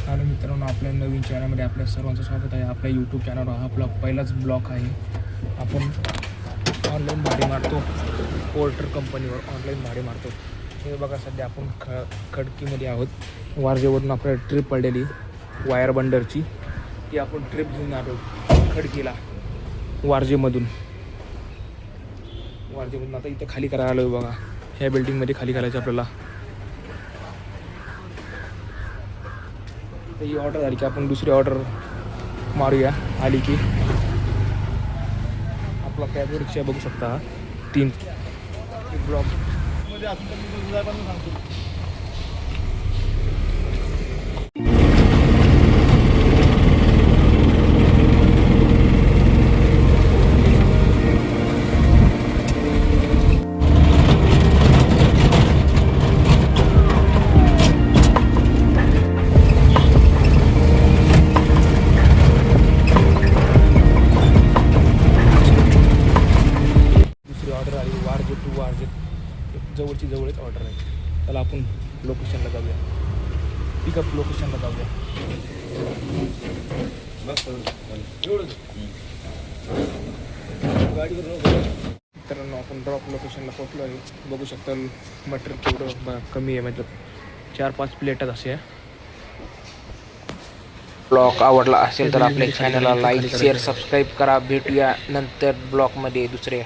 आणि मित्रांनो, आपल्या नवीन चॅनलमध्ये आपल्या सर्वांचं स्वागत आहे. आपल्या यूट्यूब चॅनलवर हा आपला पहिलाच ब्लॉग आहे. आपण ऑनलाईन भाडे मारतो, पोर्टर कंपनीवर ऑनलाईन भाडे मारतो. हे बघा, सध्या आपण खडकीमध्ये आहोत. वारजेवरून आपल्याला ट्रिप पडलेली वायर बंडरची, ती आपण ट्रिप घेऊन आलो खडकीला वारजेमधून. आता इथं खाली करायला आलो आहे बघा. ह्या बिल्डिंगमध्ये खाली करायचं आपल्याला. तर ही ऑर्डर झाली की आपण दुसरी ऑर्डर मारूया. आली की आपला कॅब रिक्षा बघू शकता. 3 ब्लॉक जवळच ऑर्डर आहे. त्याला आपण लोकेशनला जाऊया, पिकअप लोकेशनला जाऊया. मित्रांनो, आपण ड्रॉप लोकेशनला पोहोचलो आहे. बघू शकता मटेरियल केवढं कमी आहे, मतलब 4-5 प्लेटच असे आहे. ब्लॉग आवडला असेल तर आपल्या चॅनलला लाईक शेअर सबस्क्राईब करा. भेटूया नंतर ब्लॉगमध्ये दुसरे.